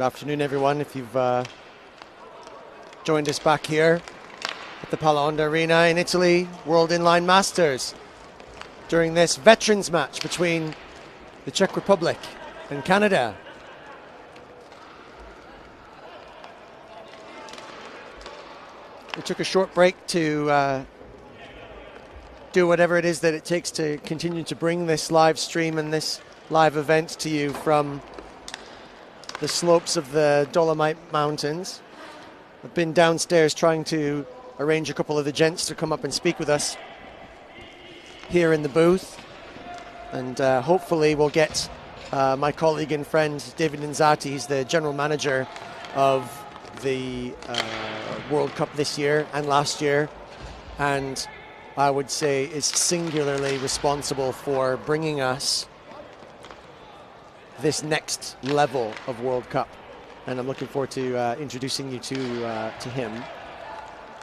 Good afternoon, everyone. If you've joined us back here at the Palaonda Arena in Italy, World Inline Masters, during this veterans match between the Czech Republic and Canada. We took a short break to do whatever it is that it takes to continue to bring this live stream and this live event to you from the slopes of the Dolomite Mountains. I've been downstairs trying to arrange a couple of the gents to come up and speak with us here in the booth, and hopefully we'll get my colleague and friend David Nzati. He's the general manager of the World Cup this year and last year, and I would say is singularly responsible for bringing us this next level of World Cup. And I'm looking forward to introducing you to him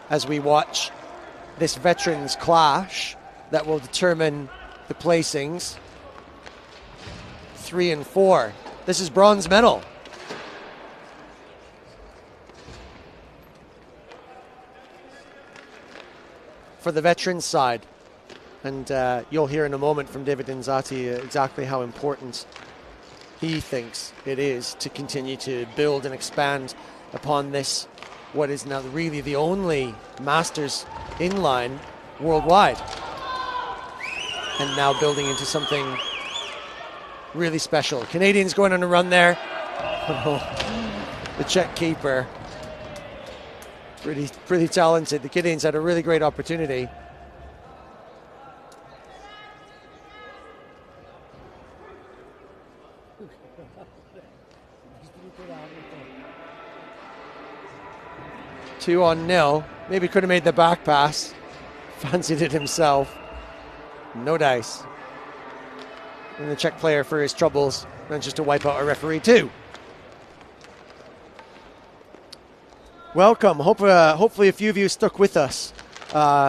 as we watch this veterans clash that will determine the placings 3 and 4. This is bronze medal. For the veterans side, and you'll hear in a moment from David Nzati exactly how important he thinks it is to continue to build and expand upon this, what is now really the only Masters inline worldwide, and now building into something really special. Canadians going on a run there. The Czech keeper, pretty talented. The Canadians had a really great opportunity. Two on nil. Maybe could have made the back pass. Fancied it himself. No dice. And the Czech player, for his troubles, manages to wipe out a referee too. Welcome. Hopefully a few of you stuck with us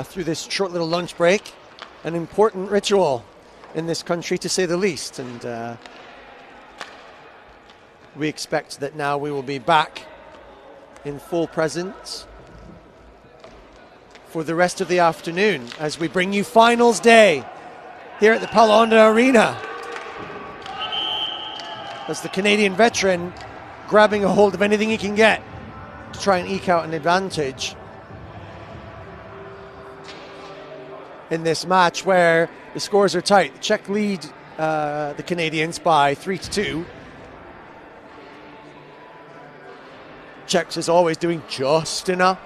through this short little lunch break. An important ritual in this country, to say the least. And we expect that now we will be back in full presence for the rest of the afternoon as we bring you finals day here at the Palaonda Arena. As the Canadian veteran grabbing a hold of anything he can get to try and eke out an advantage in this match where the scores are tight. The Czech lead the Canadians by 3-2. Czechs is always doing just enough.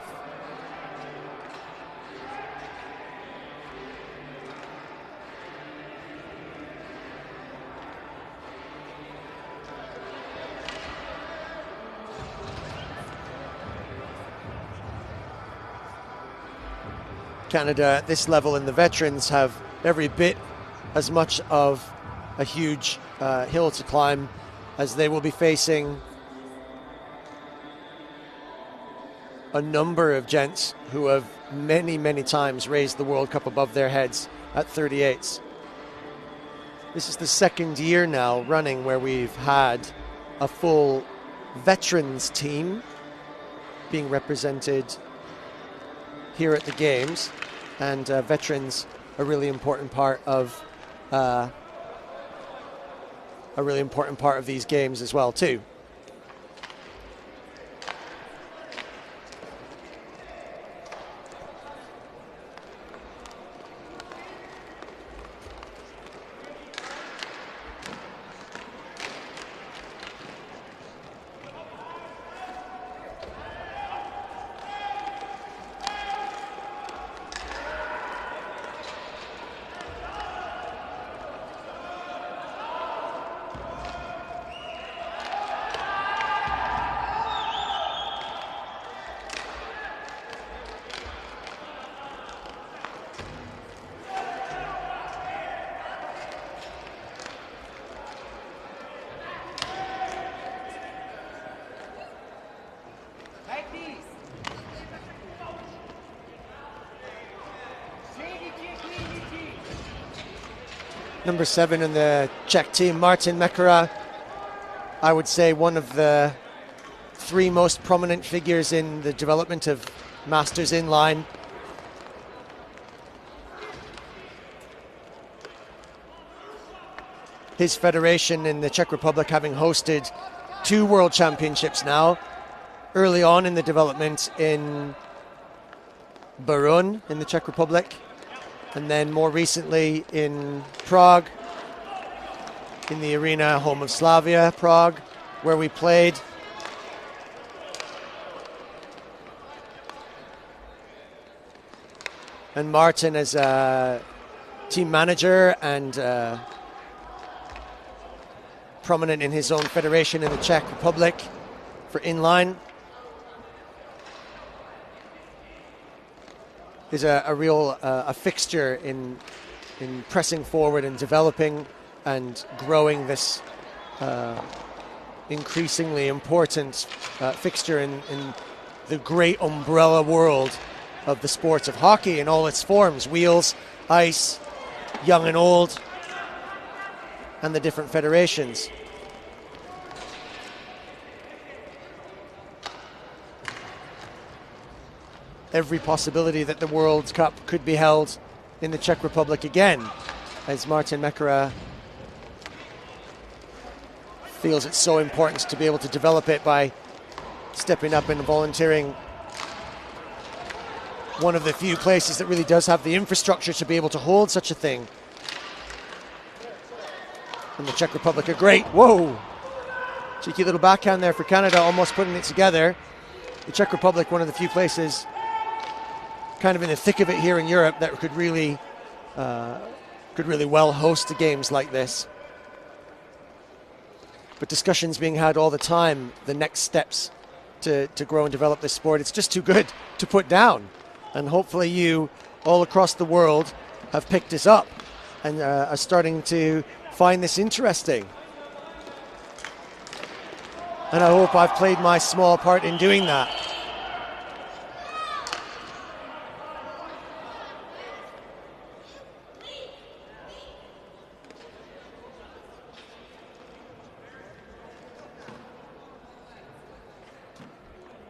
Canada at this level and the veterans have every bit as much of a huge hill to climb, as they will be facing a number of gents who have many times raised the World Cup above their heads at 38s. This is the second year now running where we've had a full veterans team being represented here at the games, and veterans a really important part of these games as well too. Number 7 in the Czech team, Martin Mekara, I would say one of the three most prominent figures in the development of Masters inline. His federation in the Czech Republic having hosted 2 World Championships now, early on in the development in Beroun in the Czech Republic, and then more recently in Prague, in the arena home of Slavia, Prague, where we played. And Martin as a team manager and prominent in his own federation in the Czech Republic for inline, is a real a fixture in pressing forward and developing and growing this increasingly important fixture in the great umbrella world of the sports of hockey in all its forms: wheels, ice, young and old, and the different federations. Every possibility that the World Cup could be held in the Czech Republic again, as Martin Mekara feels it's so important to be able to develop it by stepping up and volunteering. One of the few places that really does have the infrastructure to be able to hold such a thing. And the Czech Republic are great. Whoa! Cheeky little backhand there for Canada, almost putting it together. The Czech Republic, one of the few places kind of in the thick of it here in Europe that could really well host the games like this. But discussions being had all the time, the next steps to grow and develop this sport. It's just too good to put down. And hopefully you all across the world have picked this up and are starting to find this interesting. And I hope I've played my small part in doing that.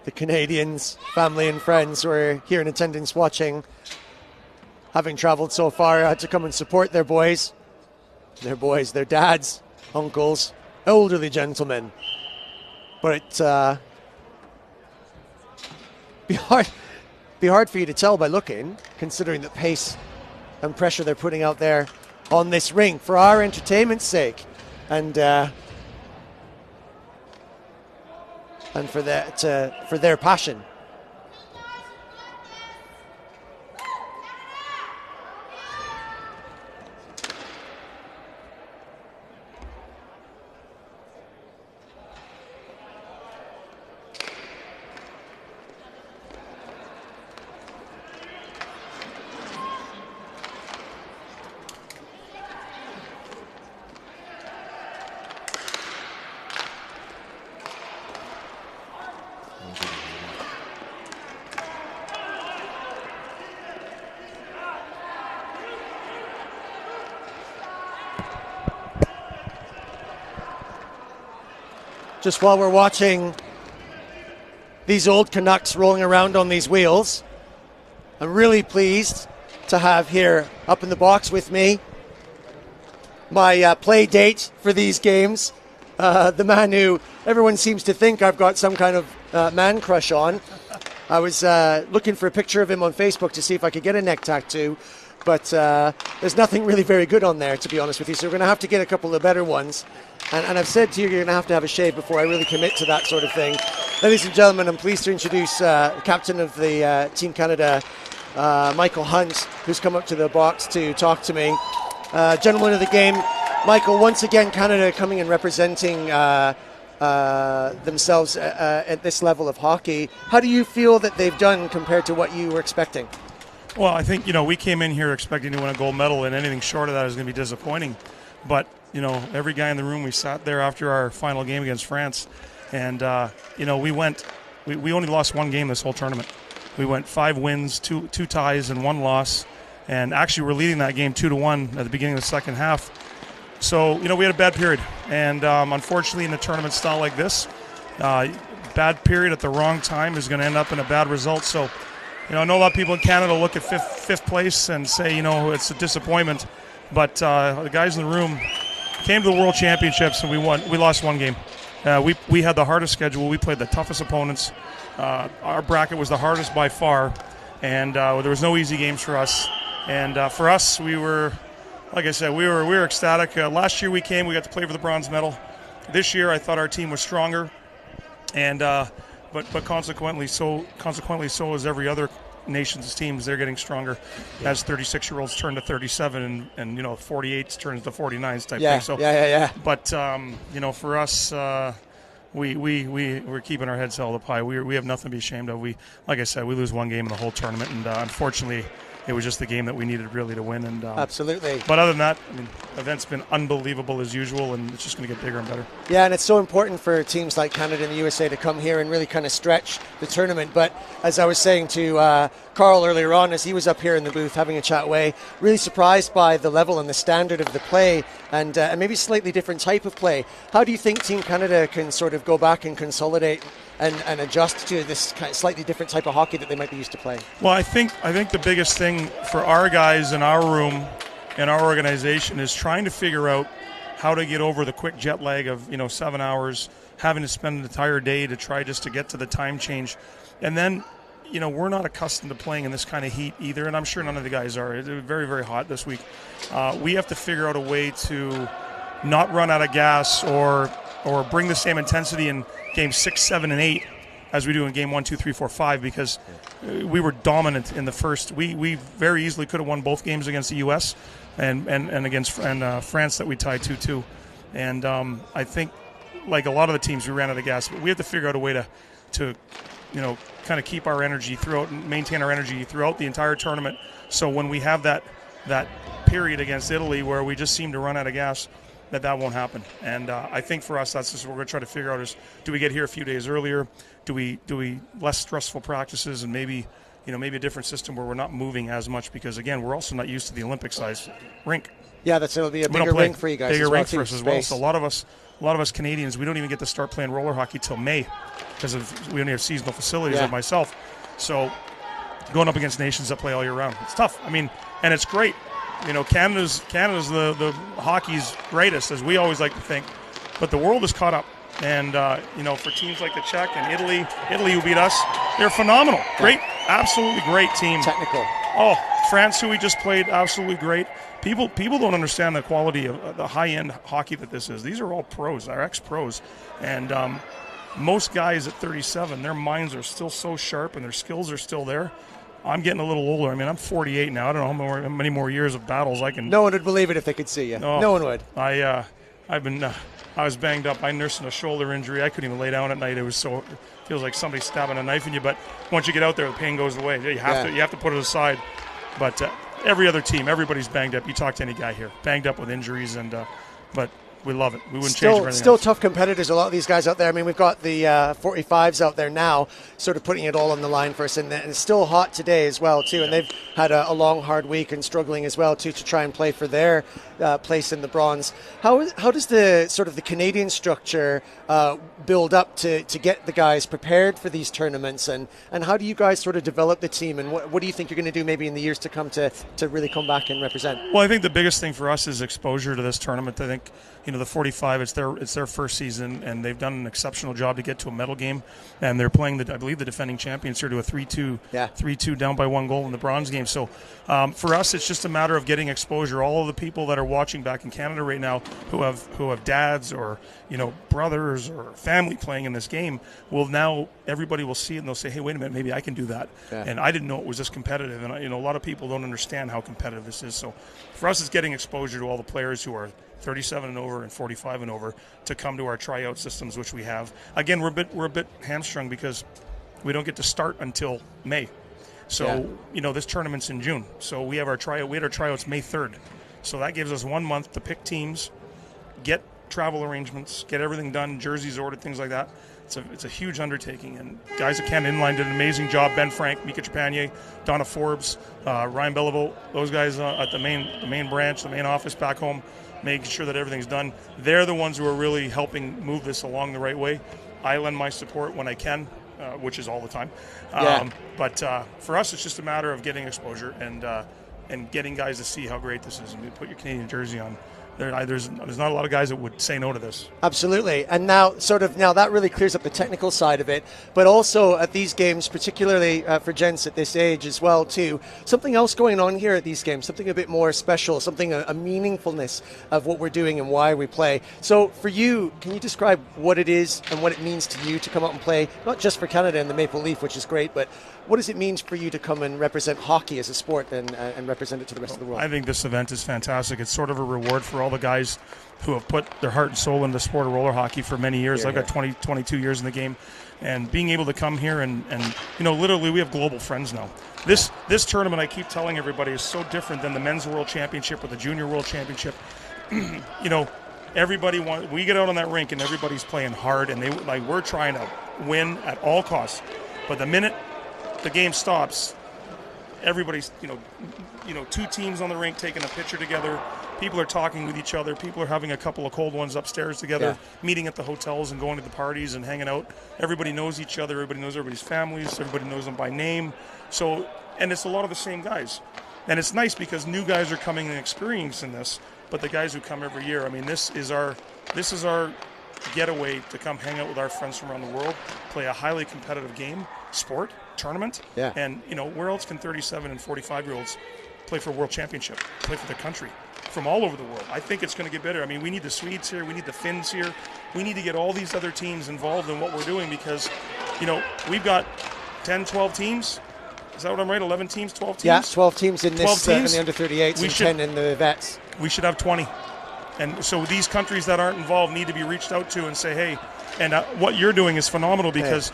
The Canadians, family and friends who are here in attendance watching, having traveled so far, had to come and support their boys, their dads, uncles, elderly gentlemen. But it'd be hard for you to tell by looking, considering the pace and pressure they're putting out there on this rink for our entertainment's sake, and for their passion. Just while we're watching these old Canucks rolling around on these wheels, I'm really pleased to have here up in the box with me my play date for these games, the man who everyone seems to think I've got some kind of man crush on. I was looking for a picture of him on Facebook to see if I could get a neck tattoo, but there's nothing really very good on there, to be honest with you, so we're going to have to get a couple of better ones. And I've said to you, you're going to have a shave before I really commit to that sort of thing. Ladies and gentlemen, I'm pleased to introduce captain of the Team Canada, Michael Hunt, who's come up to the box to talk to me. Gentleman of the game, Michael, once again, Canada coming and representing themselves at this level of hockey. How do you feel that they've done compared to what you were expecting? Well, I think, we came in here expecting to win a gold medal, and anything short of that is going to be disappointing. But every guy in the room, we sat there after our final game against France, and, we only lost one game this whole tournament. We went 5 wins, two ties, and 1 loss, and actually we're leading that game 2-1 at the beginning of the second half. So, we had a bad period, and unfortunately in a tournament style like this, bad period at the wrong time is going to end up in a bad result. So, I know a lot of people in Canada look at fifth place and say, it's a disappointment. But the guys in the room came to the World Championships and we won. We lost one game. We had the hardest schedule. We played the toughest opponents. Our bracket was the hardest by far, and there was no easy games for us. And for us, we were, like I said, we were ecstatic. Last year we got to play for the bronze medal. This year I thought our team was stronger, and but consequently so is every other nation's teams. They're getting stronger as 36-year-olds turn to 37 and 48s turns to 49s type thing. So But for us, we're keeping our heads held up high. We have nothing to be ashamed of. Like I said, we lose one game in the whole tournament, and unfortunately, it was just the game that we needed really to win. And absolutely. But other than that, the event's been unbelievable as usual, and it's just going to get bigger and better. Yeah, and it's so important for teams like Canada and the USA to come here and really kind of stretch the tournament. But as I was saying to Carl earlier on, as he was up here in the booth having a chat away, really surprised by the level and the standard of the play, and maybe slightly different type of play. How do you think Team Canada can sort of go back and consolidate and adjust to this kind of slightly different type of hockey that they might be used to playing? Well, I think the biggest thing for our guys in our room and our organization is trying to figure out how to get over the quick jet lag of 7 hours, having to spend an entire day to try just to get to the time change. And then we're not accustomed to playing in this kind of heat either, and I'm sure none of the guys are. It's very, very hot this week. We have to figure out a way to not run out of gas or bring the same intensity in games 6, 7, and 8 as we do in game 1, 2, 3, 4, 5, because we were dominant in the first. We very easily could have won both games against the U.S. and against France that we tied 2-2. And I think, like a lot of the teams, we ran out of gas. But we have to figure out a way to kind of keep our energy throughout and maintain our energy throughout the entire tournament. So when we have that period against Italy where we just seem to run out of gas, that won't happen. And I think for us, that's just what we're going to try to figure out is, do we get here a few days earlier? Do we less stressful practices and maybe a different system where we're not moving as much, because again, we're also not used to the Olympic size rink. Yeah, it'll be a bigger rink for you guys. Bigger rink for us as well. So a lot of us Canadians, we don't even get to start playing roller hockey till May because we only have seasonal facilities like myself. So going up against nations that play all year round, it's tough. And it's great. Canada's the hockey's greatest, as we always like to think, but the world is caught up. And for teams like the Czech and Italy who beat us, they're phenomenal. Great, absolutely great team. Technical. Oh, France, who we just played, absolutely great. People don't understand the quality of the high-end hockey that this is. These are all pros, our ex-pros, and most guys at 37, their minds are still so sharp and their skills are still there. I'm getting a little older. I'm 48 now. I don't know how many more years of battles I can. No one would believe it if they could see you. No one would. I was banged up. I nursed a shoulder injury. I couldn't even lay down at night. It feels like somebody stabbing a knife in you. But once you get out there, the pain goes away. You have to put it aside. But every other team, everybody's banged up. You talk to any guy here, banged up with injuries, but we love it. We wouldn't change it for anything Still else. Tough competitors, a lot of these guys out there. We've got the 45s out there now, sort of putting it all on the line for us. And it's still hot today as well, too. And they've had a long, hard week and struggling as well, too, to try and play for their place in the bronze. How does the sort of the Canadian structure build up to get the guys prepared for these tournaments? And how do you guys sort of develop the team? And what do you think you're going to do maybe in the years to come to really come back and represent? Well, I think the biggest thing for us is exposure to this tournament. I think, the 45, it's their first season, and they've done an exceptional job to get to a medal game. And they're playing, I believe, the defending champions here to a 3-2 down by 1 goal in the bronze game. So for us, it's just a matter of getting exposure. All of the people that are watching back in Canada right now who have dads or brothers or family playing in this game everybody will see it and they'll say, hey, wait a minute, maybe I can do that. And I didn't know it was this competitive. And a lot of people don't understand how competitive this is. So for us, it's getting exposure to all the players who are 37 and over and 45 and over to come to our tryout systems, which we have. Again, we're a bit hamstrung because we don't get to start until May. So this tournament's in June. So we have our tryout. We had our tryouts May 3rd. So that gives us 1 month to pick teams, get travel arrangements, get everything done, jerseys ordered, things like that. It's a huge undertaking, and guys at Canada Inline did an amazing job. Ben Frank, Mika Trepanier, Donna Forbes, Ryan Beliveau, those guys at the main branch, the main office back home, making sure that everything's done. They're the ones who are really helping move this along the right way. I lend my support when I can, which is all the time. Yeah. But for us, it's just a matter of getting exposure and getting guys to see how great this is. And put your Canadian jersey on. There's not a lot of guys that would say no to this. Absolutely. And now that really clears up the technical side of it, but also at these games, particularly for gents at this age as well too, something else going on here at these games, something a bit more special, something a meaningfulness of what we're doing and why we play. So for you, can you describe what it is and what it means to you to come out and play, not just for Canada and the Maple Leaf, which is great, but what does it mean for you to come and represent hockey as a sport and represent it to the rest of the world? I think this event is fantastic. It's sort of a reward for all the guys who have put their heart and soul into the sport of roller hockey for many years. I've got 22 years in the game, and being able to come here and literally we have global friends now. This tournament, I keep telling everybody, is so different than the men's world championship or the junior world championship. Everybody we get out on that rink and everybody's playing hard, and we're trying to win at all costs. But the minute the game stops, everybody's two teams on the rink taking a picture together. People are talking with each other. People are having a couple of cold ones upstairs together, meeting at the hotels and going to the parties and hanging out. Everybody knows each other. Everybody knows everybody's families. Everybody knows them by name. So, and it's a lot of the same guys. And it's nice because new guys are coming and experiencing this. But the guys who come every year, I mean, this is our getaway to come hang out with our friends from around the world, play a highly competitive game, sport, tournament. Yeah. And, where else can 37 and 45-year-olds play for a world championship, play for their country from all over the world? I think it's going to get better. I mean, we need the Swedes here. We need the Finns here. We need to get all these other teams involved in what we're doing because, we've got 10, 12 teams. Is that what I'm right? 11 teams, 12 teams? Yeah, 12 teams in this in the under-38s and 10 in the vets. We should have 20. And so these countries that aren't involved need to be reached out to and say, hey, and what you're doing is phenomenal because,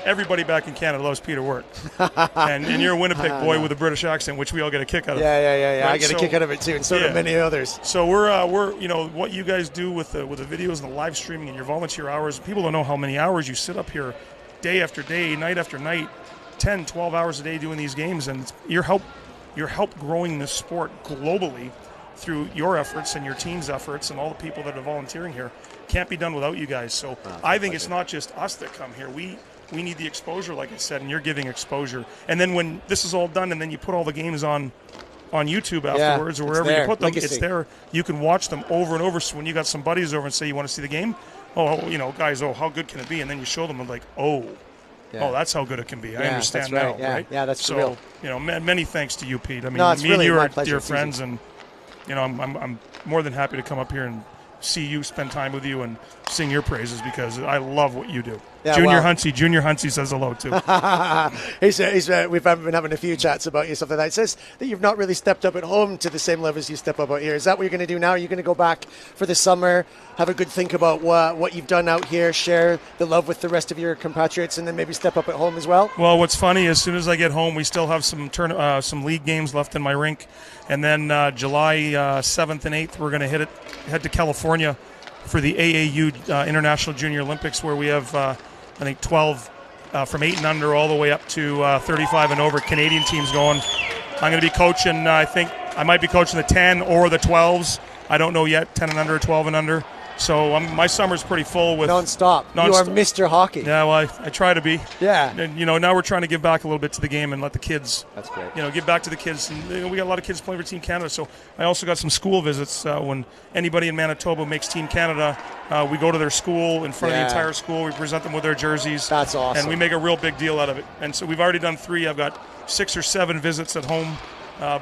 everybody back in Canada loves Peter Wirt. and you're a Winnipeg boy with a British accent, which we all get a kick out of. Yeah. Right? I get a kick out of it too, and so do many others. So we're what you guys do with the videos and the live streaming and your volunteer hours, people don't know how many hours you sit up here day after day, night after night, 10, 12 hours a day doing these games, and you're help growing this sport globally through your efforts and your team's efforts and all the people that are volunteering here. Can't be done without you guys. So I think it's not just us that come here. We need the exposure, like I said, and you're giving exposure. And then when this is all done and then you put all the games on YouTube afterwards or wherever you put them, it's there. You can watch them over and over. So when you got some buddies over and say you want to see the game, guys, how good can it be? And then you show them and like, that's how good it can be. I understand now, right? Yeah, that's so, real. Many thanks to you, Pete. I mean, me and you are pleasure. dear friends, and I'm more than happy to come up here and see you, spend time with you, and sing your praises because I love what you do. Yeah, Junior Huntsy says hello too. We've been having a few chats about you, stuff like that. It says that you've not really stepped up at home to the same level as you step up out here. Is that what you're going to do now? Are you going to go back for the summer, have a good think about what you've done out here, share the love with the rest of your compatriots, and then maybe step up at home as well? Well, what's funny, as soon as I get home, we still have some league games left in my rink, and then July 7th and 8th, we're going to head to California for the AAU International Junior Olympics, where we have I think 12 from 8 and under all the way up to 35 and over Canadian teams going. I'm going to be coaching, I think I might be coaching the 10 or the 12s. I don't know yet, 10 and under, 12 and under. So my summer's pretty full with non-stop. You are Mr. Hockey. Yeah, well, I try to be. Yeah. And, now we're trying to give back a little bit to the game and let the kids. That's great. Give back to the kids. And, we got a lot of kids playing for Team Canada. So I also got some school visits. When anybody in Manitoba makes Team Canada, we go to their school in front of the entire school. We present them with their jerseys. That's awesome. And we make a real big deal out of it. And so we've already done 3. I've got 6 or 7 visits at home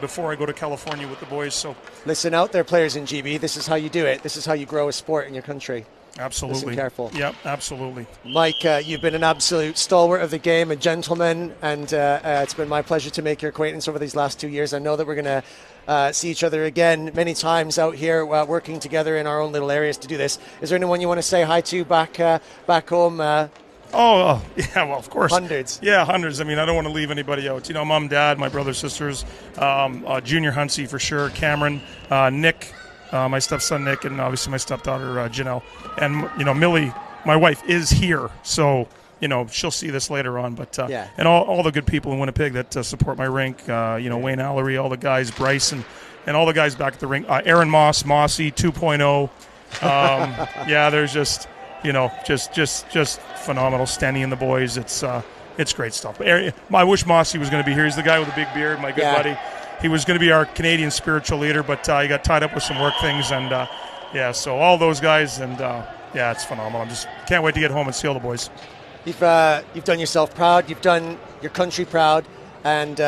before I go to California with the boys. So listen out there, players in GB. This is how you do it. This is how you grow a sport in your country. Absolutely. Listen careful. Yep, absolutely. Mike, you've been an absolute stalwart of the game, a gentleman, and it's been my pleasure to make your acquaintance over these last 2 years. I know that we're going to see each other again many times out here working together in our own little areas to do this. Is there anyone you want to say hi to back home? Yeah, well, of course. Hundreds. Yeah, hundreds. I mean, I don't want to leave anybody out. Mom, Dad, my brothers, sisters, Junior Huntsy for sure, Cameron, Nick, my stepson Nick, and obviously my stepdaughter Janelle. And, Millie, my wife, is here. So, she'll see this later on. But and all the good people in Winnipeg that support my rink, Wayne Allery, all the guys, Bryce, and all the guys back at the rink. Aaron Moss, Mossy 2.0. There's just... just phenomenal. Standing in the boys, it's great stuff. I wish Mossy was going to be here. He's the guy with the big beard, my good buddy. He was going to be our Canadian spiritual leader, but he got tied up with some work things, and so all those guys, and it's phenomenal. I just can't wait to get home and see all the boys. You've done yourself proud. You've done your country proud. And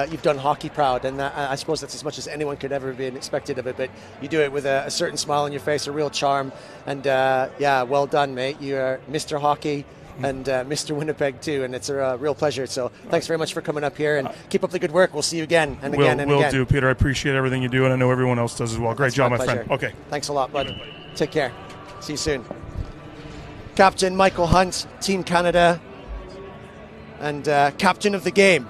you've done hockey proud, and I suppose that's as much as anyone could ever be expected of it, but you do it with a certain smile on your face, a real charm, and well done, mate. You are Mr. Hockey and Mr. Winnipeg too, and it's a real pleasure. So thanks very much for coming up here, and keep up the good work. We'll see you again and again and again. Will do, Peter. I appreciate everything you do, and I know everyone else does as well. Great job, my friend. Okay. Thanks a lot, bud. Take care. See you soon. Captain Michael Hunt, Team Canada, and captain of the game.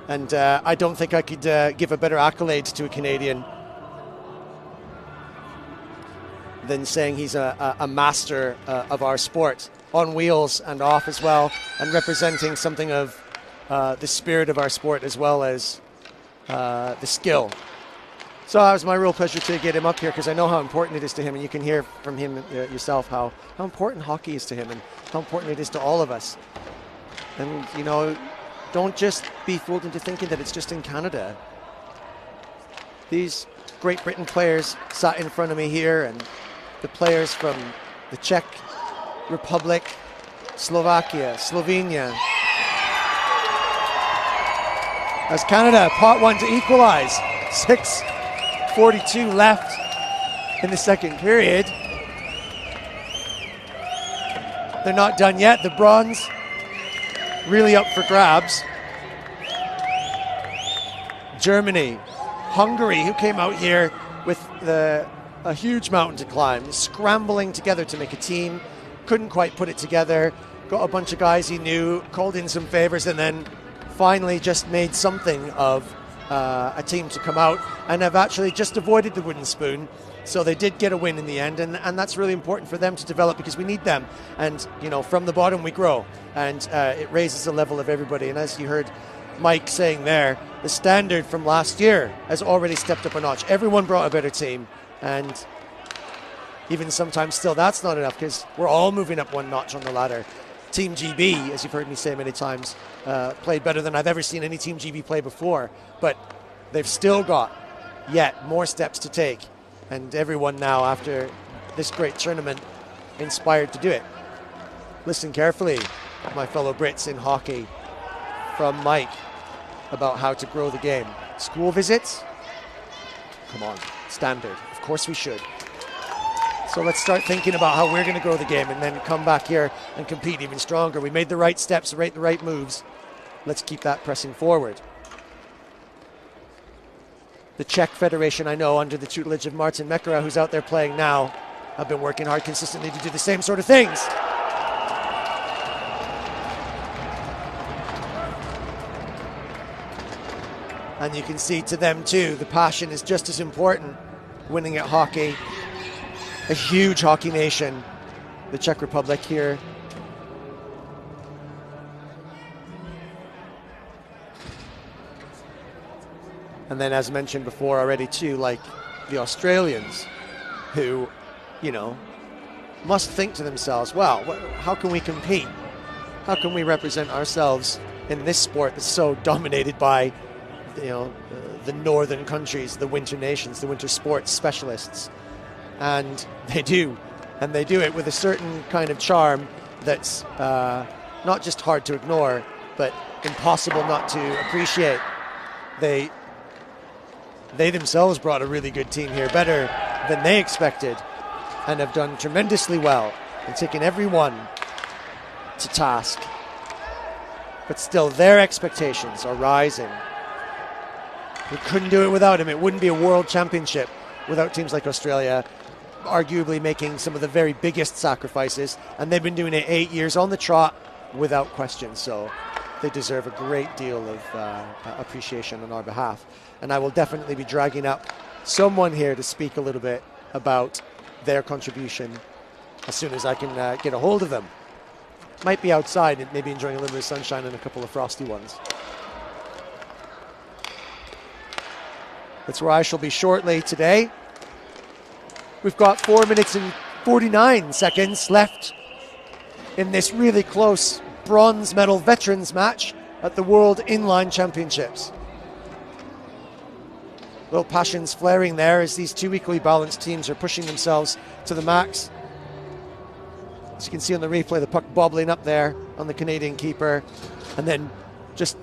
And I don't think I could give a better accolade to a Canadian than saying he's a master of our sport, on wheels and off as well, and representing something of the spirit of our sport as well as the skill. So it was my real pleasure to get him up here, because I know how important it is to him, and you can hear from him yourself how important hockey is to him and how important it is to all of us. And, don't just be fooled into thinking that it's just in Canada. These Great Britain players sat in front of me here, and the players from the Czech Republic, Slovakia, Slovenia. As Canada pot one to equalize. 6:42 left in the second period. They're not done yet. The bronze really up for grabs. Germany, Hungary, who came out here with a huge mountain to climb, scrambling together to make a team, couldn't quite put it together, got a bunch of guys he knew, called in some favors, and then finally just made something of a team to come out, and have actually just avoided the wooden spoon. So they did get a win in the end, and that's really important for them to develop, because we need them. And, from the bottom we grow, and it raises the level of everybody. And as you heard Mike saying there, the standard from last year has already stepped up a notch. Everyone brought a better team, and even sometimes still that's not enough, because we're all moving up one notch on the ladder. Team GB, as you've heard me say many times, played better than I've ever seen any Team GB play before, but they've still got yet more steps to take. And everyone now, after this great tournament, inspired to do it. Listen carefully, my fellow Brits in hockey, from Mike about how to grow the game. School visits? Come on, standard. Of course we should. So let's start thinking about how we're going to grow the game, and then come back here and compete even stronger. We made the right steps, the right moves. Let's keep that pressing forward. The Czech Federation, I know, under the tutelage of Martin Mekara, who's out there playing now, have been working hard consistently to do the same sort of things. And you can see to them too, the passion is just as important, winning at hockey. A huge hockey nation, the Czech Republic here. And then, as mentioned before already too, like the Australians, who, must think to themselves, wow, how can we compete? How can we represent ourselves in this sport that's so dominated by, the northern countries, the winter nations, the winter sports specialists? And they do. And they do it with a certain kind of charm that's not just hard to ignore, but impossible not to appreciate. They themselves brought a really good team here, better than they expected, and have done tremendously well and taken everyone to task. But still, their expectations are rising. We couldn't do it without him. It wouldn't be a world championship without teams like Australia, arguably making some of the very biggest sacrifices, and they've been doing it 8 years on the trot without question. So they deserve a great deal of appreciation on our behalf. And I will definitely be dragging up someone here to speak a little bit about their contribution as soon as I can get a hold of them. Might be outside, maybe enjoying a little bit of sunshine and a couple of frosty ones. That's where I shall be shortly today. We've got 4 minutes and 49 seconds left in this really close bronze medal veterans match at the World Inline Championships. Little passions flaring there as these two equally balanced teams are pushing themselves to the max. As you can see on the replay, the puck bobbling up there on the Canadian keeper, and then just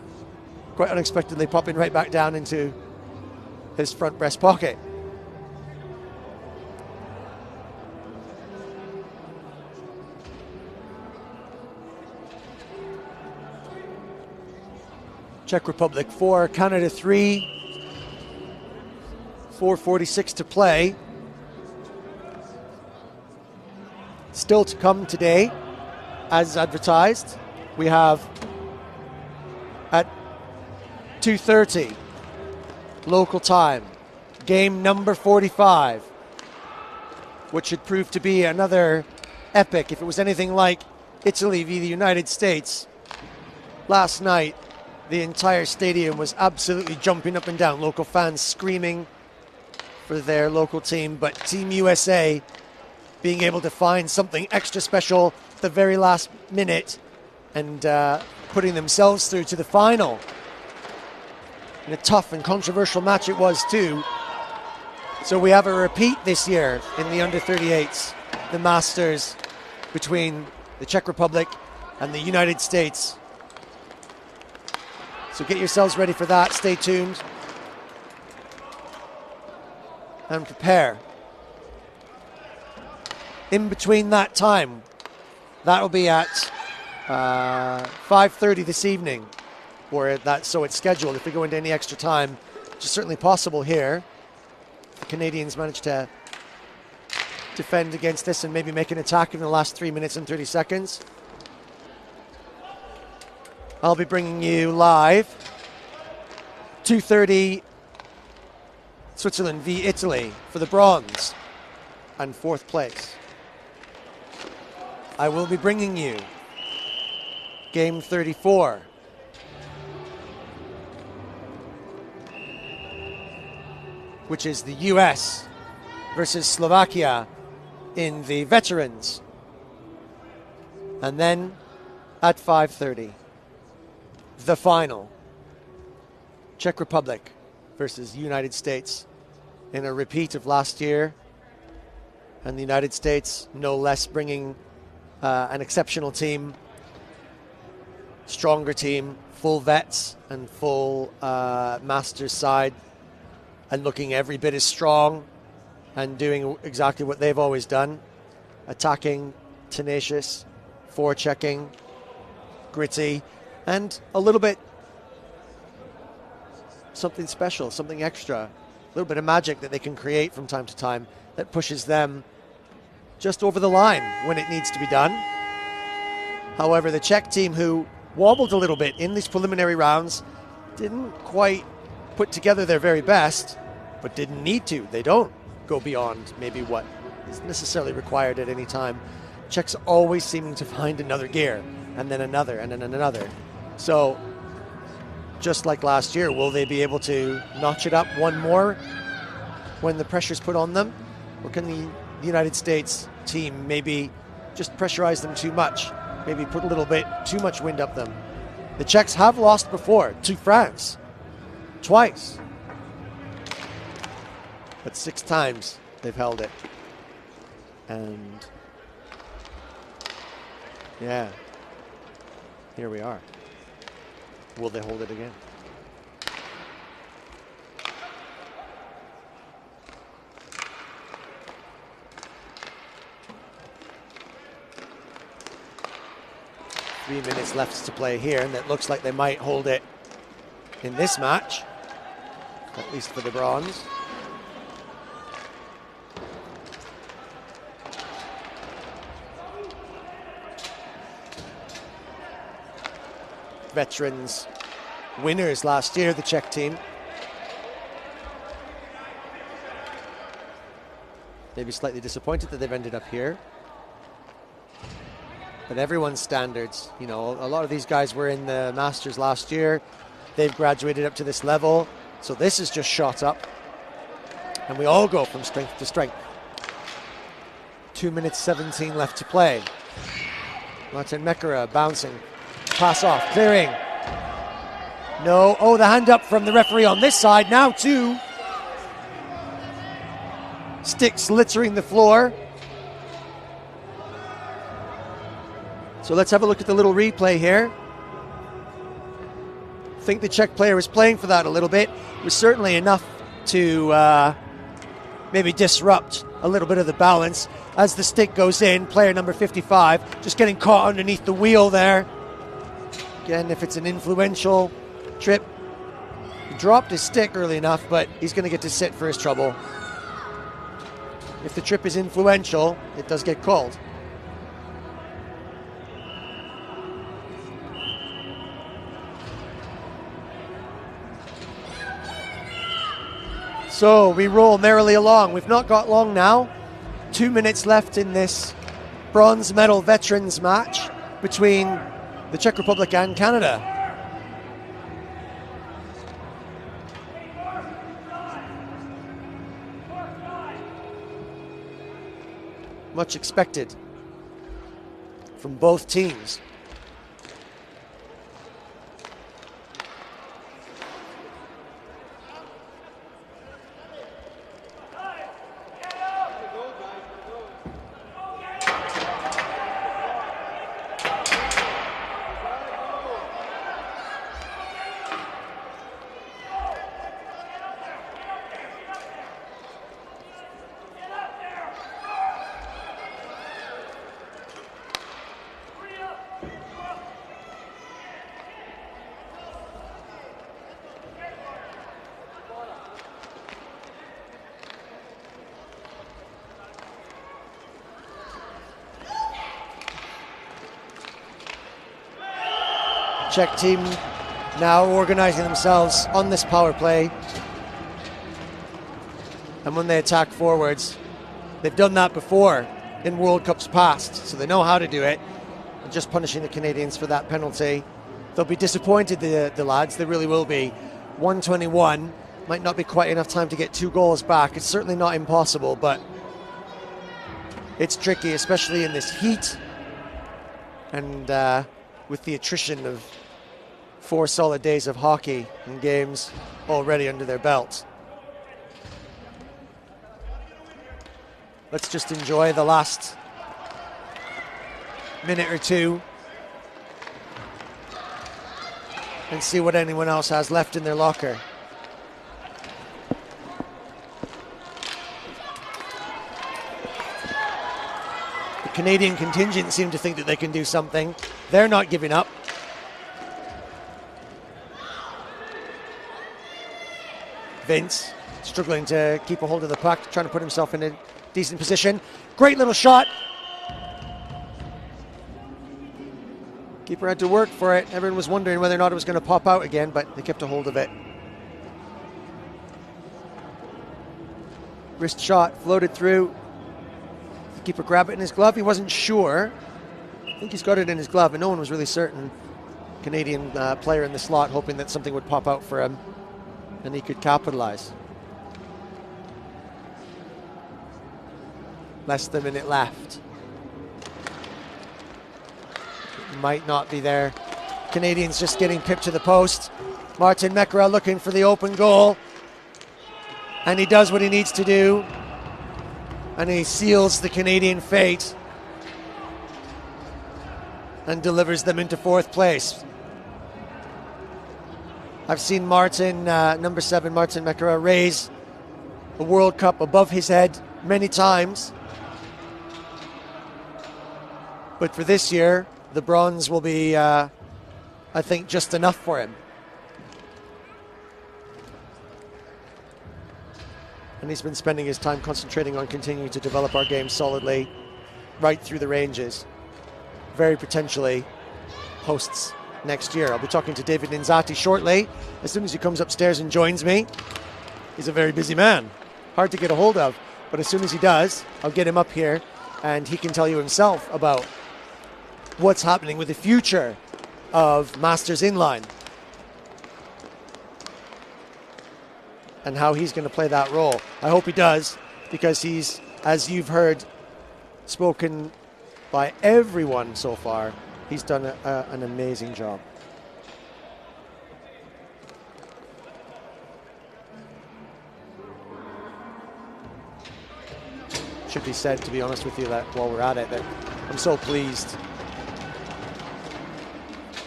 quite unexpectedly popping right back down into his front breast pocket. Czech Republic 4, Canada 3. 4:46 to play. Still to come today, as advertised, we have at 2:30 local time, game number 45, which should prove to be another epic. If it was anything like Italy v. the United States last night, the entire stadium was absolutely jumping up and down, local fans screaming for their local team, but Team USA being able to find something extra special at the very last minute and putting themselves through to the final. And a tough and controversial match it was too. So we have a repeat this year in the under-38s, the Masters between the Czech Republic and the United States. So get yourselves ready for that, stay tuned and prepare. In between that time, that'll be at 5:30 this evening, or so it's scheduled. If we go into any extra time, which is certainly possible here, the Canadians manage to defend against this and maybe make an attack in the last 3 minutes and 30 seconds. I'll be bringing you live 2:30 Switzerland v Italy for the bronze and 4th place. I will be bringing you game 34. Which is the US versus Slovakia in the veterans. And then at 5:30, the final, Czech Republic versus United States in a repeat of last year. And the United States, no less, bringing an exceptional team, stronger team, full vets and full Masters side, and looking every bit as strong and doing exactly what they've always done. Attacking, tenacious, forechecking, gritty, and a little bit something special, something extra, a little bit of magic that they can create from time to time that pushes them just over the line when it needs to be done. However, the Czech team, who wobbled a little bit in these preliminary rounds, didn't quite put together their very best, but didn't need to. They don't go beyond maybe what is necessarily required at any time. Czechs always seeming to find another gear, and then another, and then another. So, just like last year, will they be able to notch it up one more when the pressure's put on them? Or can the United States team maybe just pressurize them too much? Maybe put a little bit too much wind up them? The Czechs have lost before to France, twice. But 6 times they've held it. And yeah, here we are. Will they hold it again? Three minutes left to play here, and it looks like they might hold it in this match, at least for the bronze. Veterans winners last year, the Czech team. Maybe slightly disappointed that they've ended up here. But everyone's standards, you know, a lot of these guys were in the Masters last year. They've graduated up to this level. So this is just shot up. And we all go from strength to strength. 2 minutes 17 left to play. Martin Mekara bouncing. Pass off, clearing. No, oh, the hand up from the referee on this side. Now two. Sticks littering the floor. So let's have a look at the little replay here. I think the Czech player was playing for that a little bit. It was certainly enough to maybe disrupt a little bit of the balance. As the stick goes in, player number 55 just getting caught underneath the wheel there. Again, if it's an influential trip, he dropped his stick early enough, but he's going to get to sit for his trouble. If the trip is influential, it does get called. So we roll merrily along. We've not got long now. 2 minutes left in this bronze medal veterans match between the Czech Republic and Canada. Much expected from both teams. Czech team now organizing themselves on this power play. And when they attack forwards, they've done that before in World Cups past, so they know how to do it. And just punishing the Canadians for that penalty. They'll be disappointed, the lads, they really will be. 121, might not be quite enough time to get 2 goals back. It's certainly not impossible, but it's tricky, especially in this heat. And with the attrition of 4 solid days of hockey and games already under their belts. Let's just enjoy the last minute or two and see what anyone else has left in their locker. The Canadian contingent seem to think that they can do something. They're not giving up. Vince struggling to keep a hold of the puck, trying to put himself in a decent position. Great little shot. Keeper had to work for it. Everyone was wondering whether or not it was going to pop out again, but they kept a hold of it. Wrist shot, floated through. The keeper grabbed it in his glove. He wasn't sure. I think he's got it in his glove, and no one was really certain. Canadian player in the slot hoping that something would pop out for him and he could capitalize. Less than a minute left. It might not be there. Canadians just getting pipped to the post. Martin Mekara looking for the open goal. And he does what he needs to do. And he seals the Canadian fate. And delivers them into 4th place. I've seen Martin, number 7, Martin Mekara, raise a World Cup above his head many times. But for this year, the bronze will be, I think, just enough for him. And he's been spending his time concentrating on continuing to develop our game solidly right through the ranges. Very potentially hosts next year. I'll be talking to David Ninzati shortly, as soon as he comes upstairs and joins me. He's a very busy man, hard to get a hold of, but as soon as he does, I'll get him up here and he can tell you himself about what's happening with the future of Masters Inline and how he's going to play that role. I hope he does, because he's, as you've heard, spoken by everyone so far. He's done an amazing job. Should be said, to be honest with you, that while we're at it, that I'm so pleased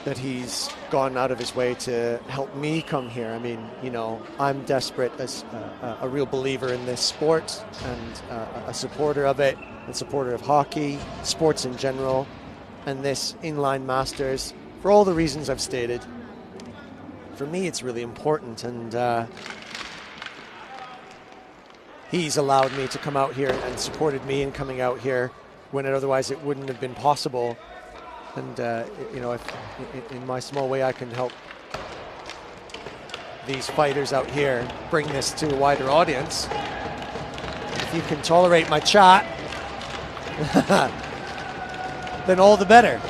that he's gone out of his way to help me come here. I mean, you know, I'm desperate as a real believer in this sport and a supporter of it, a supporter of hockey, sports in general, and this inline masters for all the reasons I've stated. For me, it's really important, and he's allowed me to come out here and supported me in coming out here when otherwise it wouldn't have been possible. And, you know, if in my small way I can help these fighters out here bring this to a wider audience, if you can tolerate my chat, then all the better.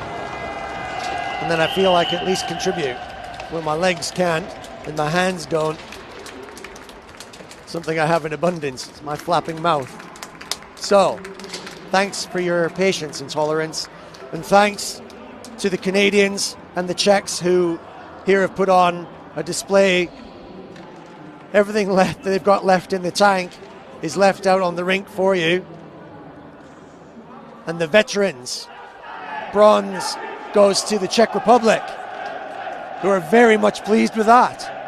And then I feel I can at least contribute when my legs can't and my hands don't. Something I have in abundance, it's my flapping mouth. So, thanks for your patience and tolerance, and thanks to the Canadians and the Czechs who here have put on a display. Everything left that they've got left in the tank is left out on the rink for you. And the veterans, bronze goes to the Czech Republic, who are very much pleased with that.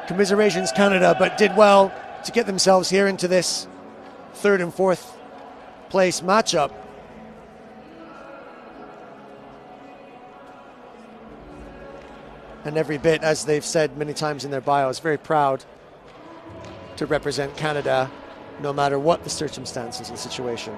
Commiserations Canada, but did well to get themselves here into this third and fourth place matchup. And every bit, as they've said many times in their bios, very proud to represent Canada no matter what the circumstances and situation.